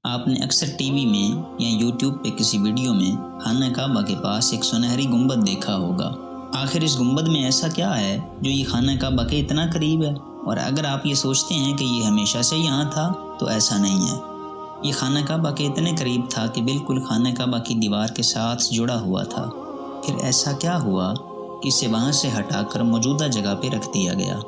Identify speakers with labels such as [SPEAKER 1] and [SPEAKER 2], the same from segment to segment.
[SPEAKER 1] آپ نے اکثر ٹی وی میں یا یوٹیوب پہ کسی ویڈیو میں خانہ کعبہ کے پاس ایک سنہری گنبد دیکھا ہوگا۔ آخر اس گنبد میں ایسا کیا ہے جو یہ خانہ کعبہ کے اتنا قریب ہے؟ اور اگر آپ یہ سوچتے ہیں کہ یہ ہمیشہ سے یہاں تھا تو ایسا نہیں ہے۔ یہ خانہ کعبہ کے اتنے قریب تھا کہ بالکل خانہ کعبہ کی دیوار کے ساتھ جڑا ہوا تھا۔ پھر ایسا کیا ہوا کہ اسے وہاں سے ہٹا کر موجودہ جگہ پہ رکھ دیا گیا؟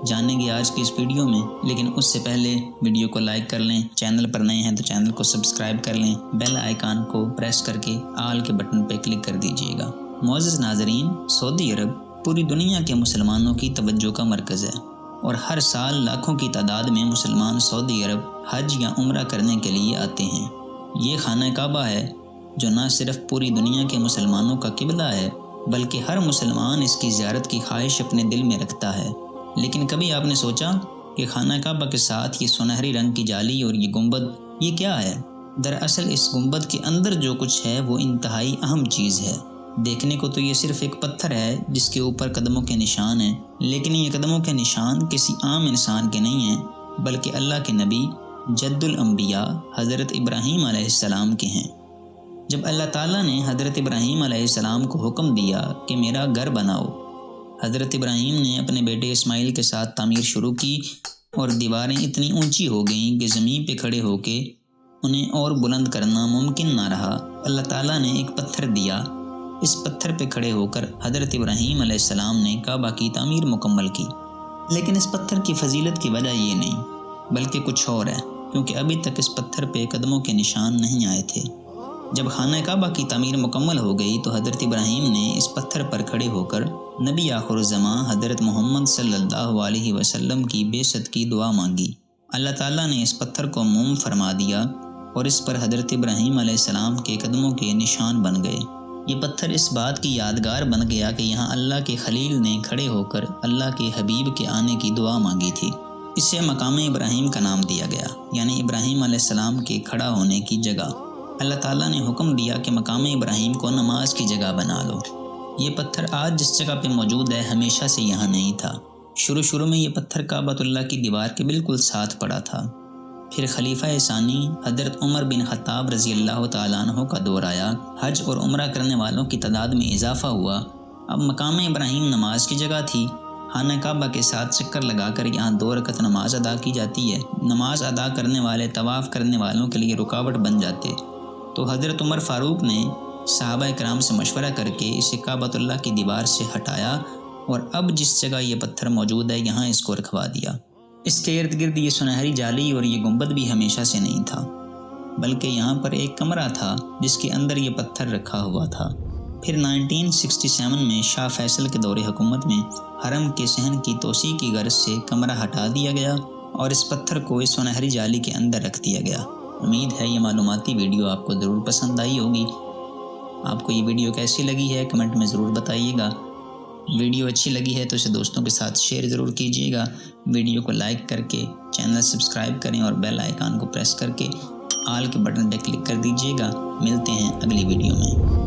[SPEAKER 1] جانیں گے آج کی اس ویڈیو میں، لیکن اس سے پہلے ویڈیو کو لائک کر لیں، چینل پر نئے ہیں تو چینل کو سبسکرائب کر لیں، بیل آئیکن کو پریس کر کے آل کے بٹن پہ کلک کر دیجیے گا۔ معزز ناظرین، سعودی عرب پوری دنیا کے مسلمانوں کی توجہ کا مرکز ہے اور ہر سال لاکھوں کی تعداد میں مسلمان سعودی عرب حج یا عمرہ کرنے کے لیے آتے ہیں۔ یہ خانہ کعبہ ہے جو نہ صرف پوری دنیا کے مسلمانوں کا قبلہ ہے بلکہ ہر مسلمان اس کی زیارت کی خواہش اپنے دل میں رکھتا ہے۔ لیکن کبھی آپ نے سوچا کہ خانہ کعبہ کے ساتھ یہ سنہری رنگ کی جالی اور یہ گنبد یہ کیا ہے؟ دراصل اس گنبد کے اندر جو کچھ ہے وہ انتہائی اہم چیز ہے۔ دیکھنے کو تو یہ صرف ایک پتھر ہے جس کے اوپر قدموں کے نشان ہیں، لیکن یہ قدموں کے نشان کسی عام انسان کے نہیں ہیں بلکہ اللہ کے نبی جد الانبیاء حضرت ابراہیم علیہ السلام کے ہیں۔ جب اللہ تعالیٰ نے حضرت ابراہیم علیہ السلام کو حکم دیا کہ میرا گھر بناؤ، حضرت ابراہیم نے اپنے بیٹے اسماعیل کے ساتھ تعمیر شروع کی اور دیواریں اتنی اونچی ہو گئیں کہ زمین پہ کھڑے ہو کے انہیں اور بلند کرنا ممکن نہ رہا۔ اللہ تعالیٰ نے ایک پتھر دیا، اس پتھر پہ کھڑے ہو کر حضرت ابراہیم علیہ السلام نے کعبہ کی تعمیر مکمل کی۔ لیکن اس پتھر کی فضیلت کی وجہ یہ نہیں بلکہ کچھ اور ہے، کیونکہ ابھی تک اس پتھر پہ قدموں کے نشان نہیں آئے تھے۔ جب خانہ کعبہ کی تعمیر مکمل ہو گئی تو حضرت ابراہیم نے اس پتھر پر کھڑے ہو کر نبی آخر الزماں حضرت محمد صلی اللہ علیہ وسلم کی بعثت کی دعا مانگی۔ اللہ تعالیٰ نے اس پتھر کو موم فرما دیا اور اس پر حضرت ابراہیم علیہ السلام کے قدموں کے نشان بن گئے۔ یہ پتھر اس بات کی یادگار بن گیا کہ یہاں اللہ کے خلیل نے کھڑے ہو کر اللہ کے حبیب کے آنے کی دعا مانگی تھی۔ اس سے مقام ابراہیم کا نام دیا گیا، یعنی ابراہیم علیہ السلام کے کھڑا ہونے کی جگہ۔ اللہ تعالیٰ نے حکم دیا کہ مقام ابراہیم کو نماز کی جگہ بنا لو۔ یہ پتھر آج جس جگہ پہ موجود ہے ہمیشہ سے یہاں نہیں تھا۔ شروع میں یہ پتھر کعبۃ اللہ کی دیوار کے بالکل ساتھ پڑا تھا۔ پھر خلیفہ ثانی حضرت عمر بن خطاب رضی اللہ تعالیٰ عنہ کا دور آیا، حج اور عمرہ کرنے والوں کی تعداد میں اضافہ ہوا۔ اب مقام ابراہیم نماز کی جگہ تھی۔ خانہ کعبہ کے ساتھ چکر لگا کر یہاں 2 رکعت نماز ادا کی جاتی ہے۔ نماز ادا کرنے والے طواف کرنے والوں کے لیے رکاوٹ بن جاتے، تو حضرت عمر فاروق نے صحابہ کرام سے مشورہ کر کے اسے کعبۃ اللہ کی دیوار سے ہٹایا اور اب جس جگہ یہ پتھر موجود ہے یہاں اس کو رکھوا دیا۔ اس کے ارد گرد یہ سنہری جالی اور یہ گنبد بھی ہمیشہ سے نہیں تھا بلکہ یہاں پر ایک کمرہ تھا جس کے اندر یہ پتھر رکھا ہوا تھا۔ پھر 1967 میں شاہ فیصل کے دور حکومت میں حرم کے صحن کی توسیع کی غرض سے کمرہ ہٹا دیا گیا اور اس پتھر کو اس سنہری جالی کے اندر رکھ دیا گیا۔ امید ہے یہ معلوماتی ویڈیو آپ کو ضرور پسند آئی ہوگی۔ آپ کو یہ ویڈیو کیسی لگی ہے کمنٹ میں ضرور بتائیے گا۔ ویڈیو اچھی لگی ہے تو اسے دوستوں کے ساتھ شیئر ضرور کیجیے گا۔ ویڈیو کو لائک کر کے چینل سبسکرائب کریں اور بیل آئیکن کو پریس کر کے آل کے بٹن پہ کلک کر دیجیے گا۔ ملتے ہیں اگلی ویڈیو میں۔